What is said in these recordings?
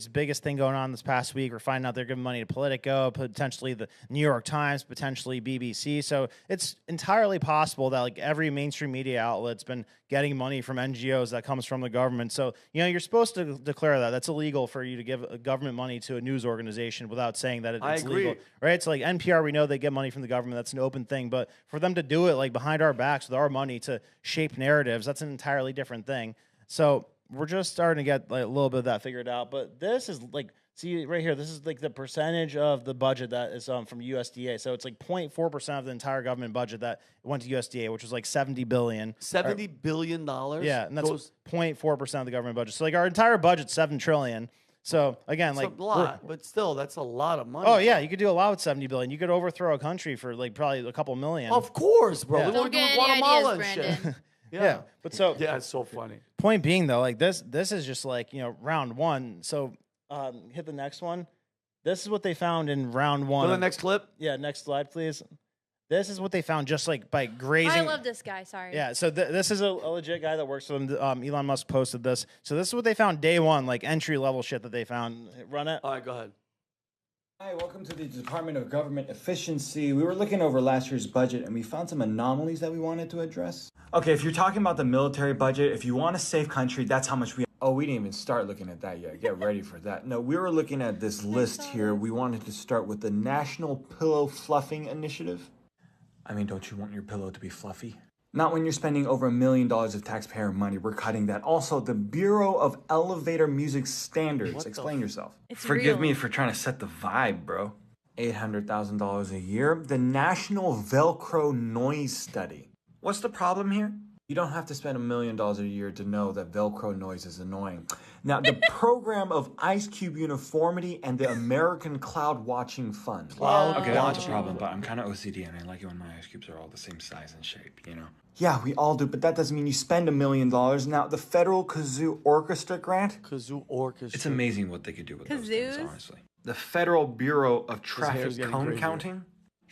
biggest thing going on this past week. We're finding out they're giving money to Politico, potentially the New York Times, potentially BBC. So it's entirely possible that like every mainstream media outlet's been getting money from NGOs that comes from the government. So, you're supposed to declare that. That's illegal for you to give government money to a news organization without saying that it's legal. Right? So like NPR, we know they get money from the government. That's an open thing. But for them to do it like behind our backs with our money to shape narratives, that's an entirely different thing. So we're just starting to get like a little bit of that figured out. But this is like, see right here, this is like the percentage of the budget that is from USDA. So it's like 0.4% of the entire government budget that went to USDA, which was like $70 billion. $70 billion? Yeah, and that's 0.4% of the government budget. So like our entire budget's $7 trillion. So again, that's like a lot, but still, that's a lot of money. Oh yeah, you could do a lot with $70 billion. You could overthrow a country for like probably a couple million. Of course, bro. Yeah. Don't get any ideas, Brandon. Yeah, but so yeah, it's so funny. Point being though, like this is just like round one. So hit the next one. This is what they found in round one. Go to the next clip. Yeah, next slide, please. This is what they found just like by grazing. I love this guy. Sorry. Yeah, so this is a legit guy that works for them. Elon Musk posted this. So this is what they found day one, like entry level shit that they found. Run it. All right, go ahead. Hi, welcome to the Department of Government Efficiency. We were looking over last year's budget and we found some anomalies that we wanted to address. Okay, if you're talking about the military budget, if you want a safe country, that's how much we... Oh, we didn't even start looking at that yet. Get ready for that. No, we were looking at this list here. We wanted to start with the National Pillow Fluffing Initiative. I mean, don't you want your pillow to be fluffy? Not when you're spending over $1 million of taxpayer money. We're cutting that. Also, the Bureau of Elevator Music Standards. Explain yourself. Forgive me for trying to set the vibe, bro. $800,000 a year. The National Velcro Noise Study. What's the problem here? You don't have to spend $1 million a year to know that Velcro noise is annoying. Now, the Program of Ice Cube Uniformity and the American Cloud Watching Fund. Okay, that's a problem, but I'm kind of OCD and I like it when my ice cubes are all the same size and shape, Yeah, we all do, but that doesn't mean you spend $1 million. Now, the Federal Kazoo Orchestra grant. Kazoo Orchestra. It's amazing what they could do with those things, honestly. The Federal Bureau of Traffic Cone Counting.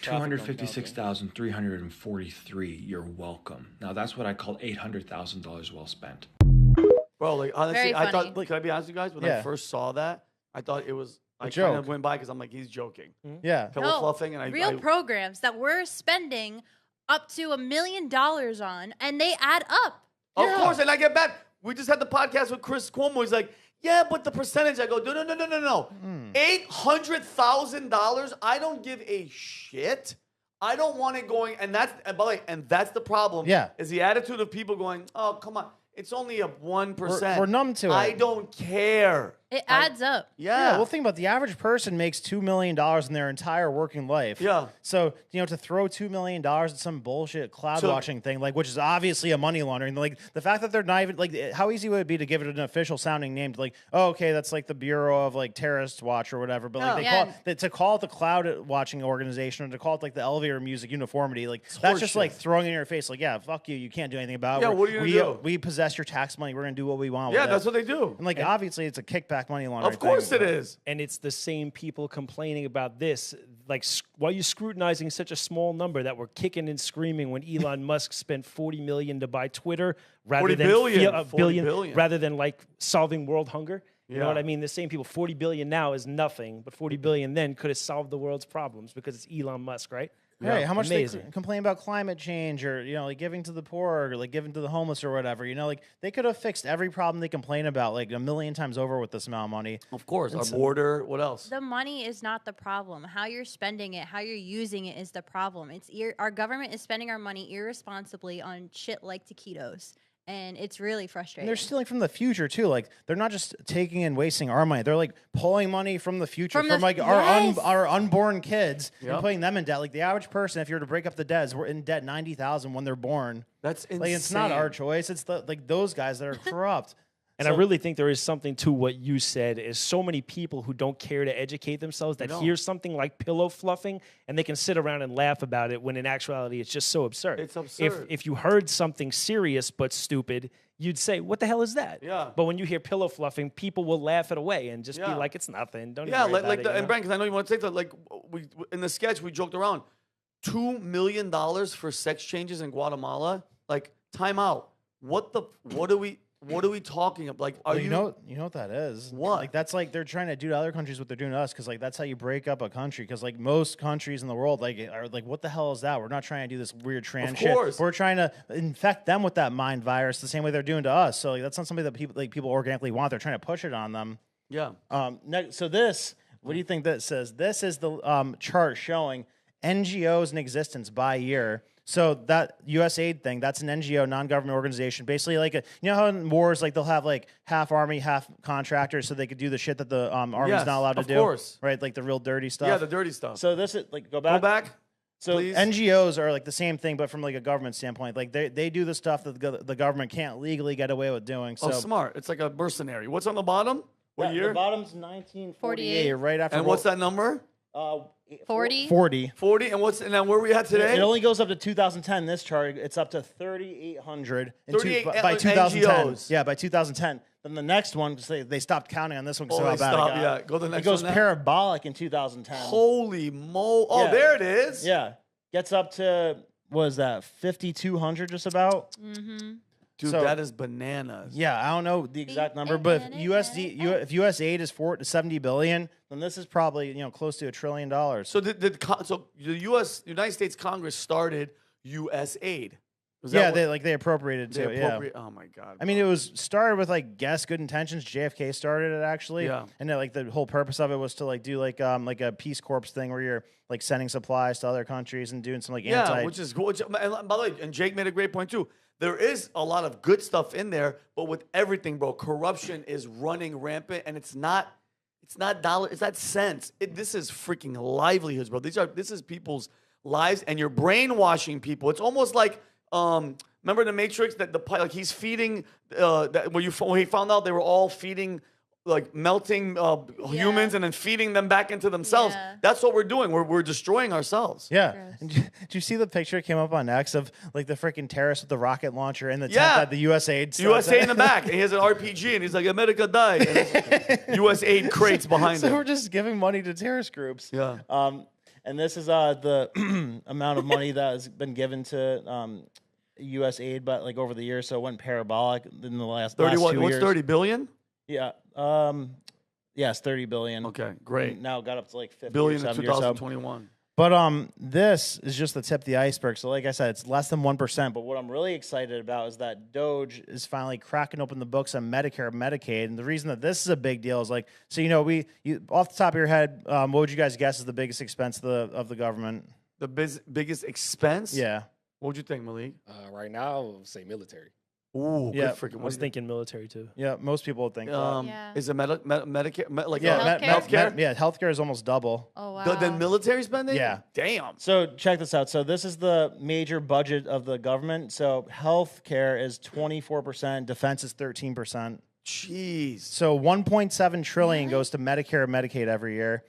256,343. You're welcome. Now that's what I call $800,000 well spent. Bro, like honestly, I thought. Like, can I be honest with you guys? When I first saw that, I thought it was. I kind of went by because I'm like, he's joking. Yeah, pillow fluffing, and real programs that we're spending up to $1 million on, and they add up. Of course, and I get back. We just had the podcast with Chris Cuomo. He's like, yeah, but the percentage. I go, no. $800,000. I don't give a shit. I don't want it going. And that's, and by the way, and that's the problem. Yeah. Is the attitude of people going, oh, come on. It's only a 1%. We're numb to it. I don't care. It adds up. Yeah. Well, think about it. The average person makes $2 million in their entire working life. Yeah. So, to throw $2 million at some bullshit cloud watching thing, like, which is obviously a money laundering, like, the fact that they're not even, like, how easy would it be to give it an official sounding name to, like, oh, okay, that's like the Bureau of, like, Terrorist Watch or whatever, but, like, to call it the cloud watching organization or to call it, like, the elevator music uniformity, like, that's just, like, throwing it in your face, like, yeah, fuck you, you can't do anything about it. Yeah, what are you going to do? We possess your tax money, we're going to do what we want with Yeah, that's what they do. And, like, obviously, it's a kickback money laundering Of course it is. And it's the same people complaining about this. Like, why are you scrutinizing such a small number that we're kicking and screaming when Elon Musk spent $40 million to buy Twitter rather than billion, rather than like solving world hunger? You know what I mean? The same people, $40 billion now is nothing, but $40 billion then could have solved the world's problems because it's Elon Musk, right? Right, how much they complain about climate change or, like giving to the poor or like giving to the homeless or whatever, like they could have fixed every problem they complain about like a million times over with this amount of money. Of course, our border, what else? The money is not the problem. How you're spending it, how you're using it is the problem. Our government is spending our money irresponsibly on shit like taquitos. And it's really frustrating. And they're stealing from the future too. Like they're not just taking and wasting our money. They're like pulling money from the future, from like our unborn kids and putting them in debt. Like the average person, if you were to break up the debts, we're in debt $90,000 when they're born. That's insane. Like it's not our choice. It's those guys that are corrupt. And I really think there is something to what you said, is so many people who don't care to educate themselves that hear something like pillow fluffing and they can sit around and laugh about it when in actuality it's just so absurd. It's absurd. If you heard something serious but stupid, you'd say, what the hell is that? Yeah. But when you hear pillow fluffing, people will laugh it away and just be like, it's nothing. Don't even worry about it, and Brent, because I know you want to take that, like we in the sketch we joked around, $2 million for sex changes in Guatemala. Like, time out. What do we... What are we talking about? Like, are Well, you know what that is? What? Like that's like they're trying to do to other countries what they're doing to us, because like that's how you break up a country. Because like most countries in the world like are like, what the hell is that? We're not trying to do this weird trans shit. course. We're trying to infect them with that mind virus the same way they're doing to us. So like, that's not something that people organically want. They're trying to push it on them. Yeah. So this, what do you think that says? This is the chart showing NGOs in existence by year. So that USAID thing, that's an NGO, non-government organization. Basically, like you know how in wars, like they'll have like half army, half contractors, so they could do the shit that the army's not allowed to do. Of course. Right? Like the real dirty stuff. Yeah, the dirty stuff. So this is like go back. Go back. So please. NGOs are like the same thing, but from like a government standpoint. Like they do the stuff that the government can't legally get away with doing. So Smart. It's like a mercenary. What's on the bottom? What year? The bottom's 1948, 48. right after. And what's that number? 40? 40. 40. And then where are we at today? It only goes up to 2010. This chart, it's up to 3,800 by 2010. NGOs. Yeah, by 2010. Then the next one, they stopped counting on this one because Oh, of they how bad stopped, it got. yeah. Go to the next It goes one now. parabolic in 2010. Holy moly. Oh, Yeah. there it is. Yeah, gets up to what is that 5,200 just about? Dude, So- that is bananas. Yeah, I don't know the exact number, but if if USAID is 70 billion, then this is probably close to $1 trillion. So the United States Congress started USAID. Was Yeah, that they appropriated they to it. appropriate? Oh my God. I mean, it was started with good intentions. JFK started it actually, Yeah. and then, the whole purpose of it was to do like a Peace Corps thing where you're like sending supplies to other countries and doing some yeah, which is cool. And by the way, and Jake made a great point too. There is a lot of good stuff in there, but with everything, bro, corruption is running rampant, and it's not dollars, it's not cents. This is freaking livelihoods, bro. This is people's lives, and you're brainwashing people. It's almost like remember the Matrix that he's feeding when he found out they were all feeding like melting humans and then feeding them back into themselves. Yeah. That's what we're doing. We're destroying ourselves. Yeah. Gross. And did you see the picture that came up on X of like the freaking terrorist with the rocket launcher and the tent Yeah. that the USAID USA in the back, and he has an RPG, and he's like, America died. And USAID crates behind So him. we're just giving money to terrorist groups. Yeah. And this is the amount of money that has been given to USAID, but like over the years, so it went parabolic in the last 30 last 2 what's years. 30 billion? Yeah. Yes, 30 billion. Okay, great. And now it got up to like 50 Billion or in 70 or so. 2021. But this is just the tip of the iceberg. So like I said, it's less than 1%. But what I'm really excited about is that DOGE is finally cracking open the books on Medicare and Medicaid. And the reason that this is a big deal is off the top of your head, what would you guys guess is the biggest expense of the government? The biggest expense? Yeah. What would you think, Malik? Right now, I would say military. Ooh, Yeah, good freaking. I was thinking military too. Yeah, most people would think that. Yeah. Is it Medicare? Healthcare? Healthcare? Healthcare is almost double. Oh, wow. Then military spending? Yeah. Damn. So check this out. So this is the major budget of the government. So healthcare is 24%, defense is 13%. Jeez. So 1.7 trillion goes to Medicare and Medicaid every year.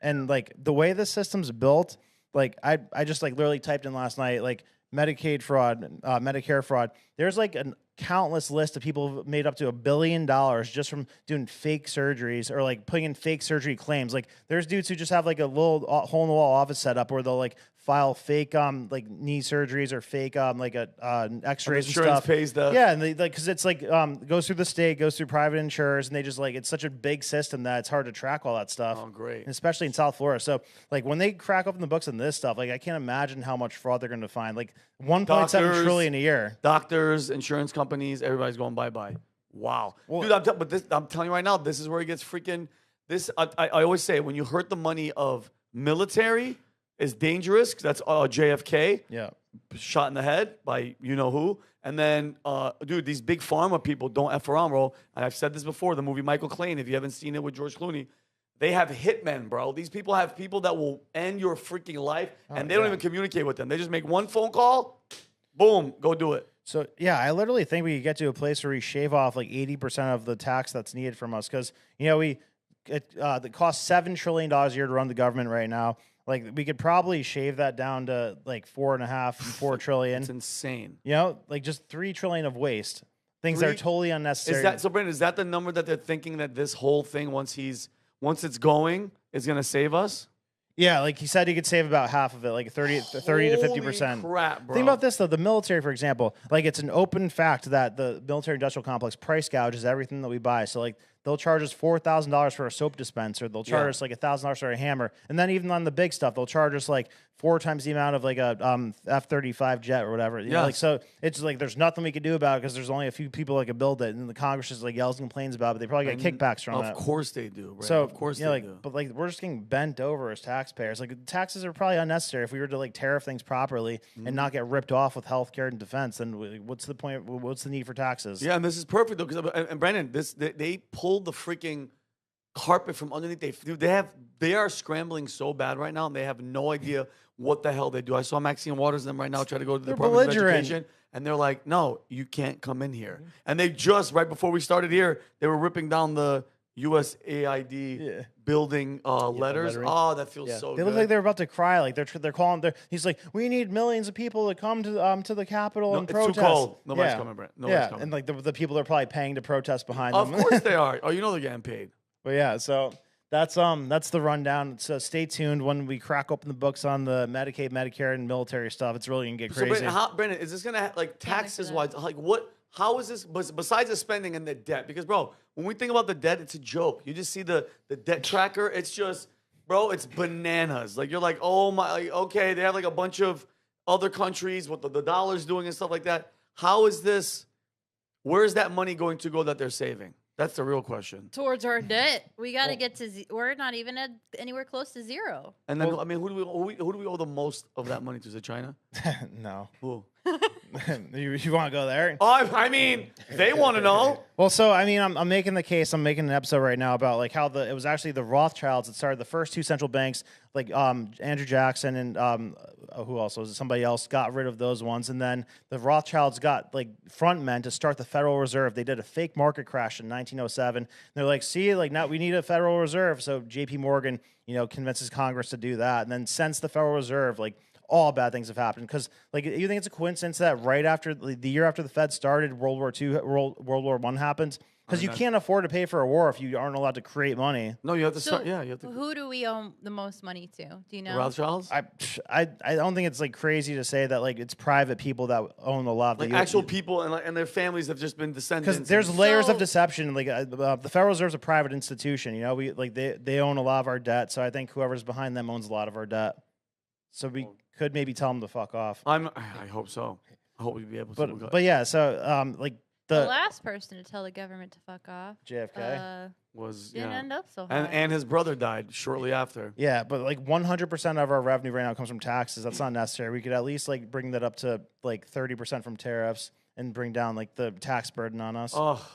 And like the way the system's built, like I just like literally typed in last night, like Medicaid fraud, Medicare fraud. There's like a countless list of people who've made up to $1 billion just from doing fake surgeries or like putting in fake surgery claims. Like there's dudes who just have like a little hole in the wall office set up where they'll like file fake like knee surgeries or fake like x-rays and Insurance stuff. pays the Yeah, and they like because it's like goes through the state, goes through private insurers, and they just like it's such a big system that it's hard to track all that stuff. Oh, great. And especially in South Florida. So like when they crack open the books on this stuff, like I can't imagine how much fraud they're going to find. Like 1.7 trillion a year. Doctors, insurance companies, everybody's going bye-bye. Wow. Dude, I'm telling you right now, this is where it gets freaking this. I always say when you hurt the money of military is dangerous. 'Cause that's JFK. Yeah. Shot in the head by you know who. And then, dude, these big pharma people don't F around, bro. And I've said this before, the movie Michael Caine, if you haven't seen it with George Clooney, they have hitmen, bro. These people have people that will end your freaking life, and they don't even communicate with them. They just make one phone call, boom, go do it. So yeah, I literally think we could get to a place where we shave off like 80% of the tax that's needed from us because it costs $7 trillion a year to run the government right now. Like we could probably shave that down to like 4 trillion. It's insane. Like just 3 trillion of waste. Things that are totally unnecessary. So Brandon, is that the number that they're thinking that this whole thing once it's going is gonna save us? Yeah, like he said, he could save about half of it, like 30 to 50%. Crap, bro. Think about this though: the military, for example, like it's an open fact that the military-industrial complex price gouges everything that we buy. So like they'll charge us $4,000 for a soap dispenser. They'll charge us like $1,000 for a hammer, and then even on the big stuff, they'll charge us like 4 times the amount of like a F-35 jet or whatever. You know, like so, it's like there's nothing we can do about it because there's only a few people that can build it, and the Congress just like yells and complains about it. But they probably get kickbacks from it. Of course they do, bro. So of course you know, they like, do. but like we're just getting bent over as taxpayers. Like taxes are probably unnecessary if we were to like tariff things properly and not get ripped off with healthcare and defense. Then what's the point? What's the need for taxes? Yeah, and this is perfect though, because and Brandon, they pulled the freaking carpet from underneath. They are scrambling so bad right now, and they have no idea what the hell they do. I saw Maxine Waters and them right now try to go to the Department of Education, and they're like, "No, you can't come in here." And they just right before we started here, they were ripping down the USAID building letters. Oh, that feels so good. They look like they're about to cry. Like they're calling. He's like, we need millions of people to come to the Capitol and protest. It's too cold. Nobody's coming, Brent. Nobody's coming. And like the people they're probably paying to protest behind them. them. Of course they are. Oh, you know they're getting paid. But yeah, so that's the rundown. So stay tuned when we crack open the books on the Medicaid, Medicare, and military stuff. It's really gonna get crazy. So, Brandon, is this gonna like taxes wise? Like what? How is this besides the spending and the debt? Because bro, when we think about the debt, it's a joke. You just see the debt tracker. It's just, bro, it's bananas. Like you're like, oh my, like, okay, they have like a bunch of other countries, what the dollar's doing and stuff like that. How is this? Where is that money going to go that they're saving? That's the real question. Towards our debt, we got to get to. We're not even at anywhere close to zero. And then, I mean, who do we owe the most of that money to? Is it China? No. Who? you want to go there? Oh, I mean, they want to know. Well, so I mean, I'm making the case. I'm making an episode right now about like how it was actually the Rothschilds that started the first 2 central banks, like Andrew Jackson and who else was it? Somebody else got rid of those ones, and then the Rothschilds got like front men to start the Federal Reserve. They did a fake market crash in 1907. They're like, see, like now we need a Federal Reserve. So J.P. Morgan, convinces Congress to do that, and then since the Federal Reserve, like all bad things have happened. Because like you think it's a coincidence that right after the year after the Fed started, World War I happened. Because you can't afford to pay for a war if you aren't allowed to create money. No, you have to start. Yeah, you have to. Who do we owe the most money to? Do you know? The Rothschilds? I don't think it's like crazy to say that like it's private people that own a lot of like actual people and their families have just been descendants. Because there's layers of deception. Like the Federal Reserve's a private institution. We like they own a lot of our debt. So I think whoever's behind them owns a lot of our debt. So we could maybe tell them to fuck off. I hope so. I hope we'd be able to. But yeah, so like. The last person to tell the government to fuck off, JFK, didn't end up so high. And his brother died shortly after. Yeah, but like 100% of our revenue right now comes from taxes. That's not necessary. We could at least like bring that up to like 30% from tariffs and bring down like the tax burden on us. Oh.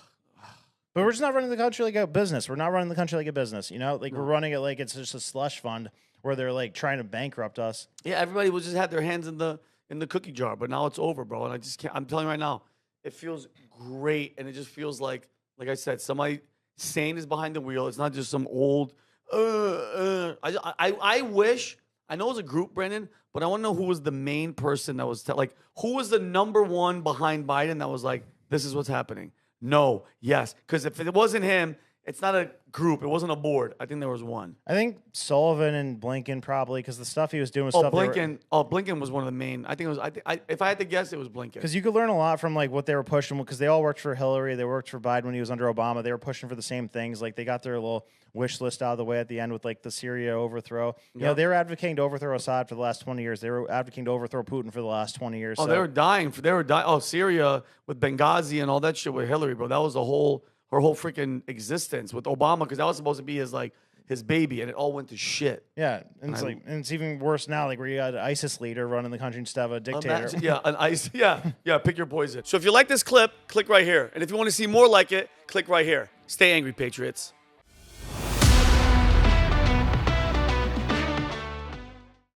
But we're just not running the country like a business. We're not running the country like a business. Like we're running it like it's just a slush fund where they're like trying to bankrupt us. Yeah, everybody will just have their hands in the cookie jar, but now it's over, bro. And I just can't. I'm telling you right now. It feels great, and it just feels like I said, somebody sane is behind the wheel. It's not just some old. I wish I know it was a group, Brandon, but I want to know who was the main person that was like who was the number one behind Biden that was like, this is what's happening. No, yes, because if it wasn't him, it's not a group. It wasn't a board. I think there was one. I think Sullivan and Blinken probably because the stuff he was doing was stuff. Blinken was one of the main. I think it was. If I had to guess, it was Blinken. Because you could learn a lot from like what they were pushing. Because they all worked for Hillary. They worked for Biden when he was under Obama. They were pushing for the same things. Like they got their little wish list out of the way at the end with like the Syria overthrow. You know, they were advocating to overthrow Assad for the last 20 years. They were advocating to overthrow Putin for the last 20 years. Oh, they were dying. Oh, Syria with Benghazi and all that shit with Hillary, bro. That was her whole freaking existence with Obama, because that was supposed to be his baby, and it all went to shit. Yeah, and it's even worse now, like where you got an ISIS leader running the country instead of a dictator. Pick your poison. So if you like this clip, click right here. And if you want to see more like it, click right here. Stay angry, Patriots.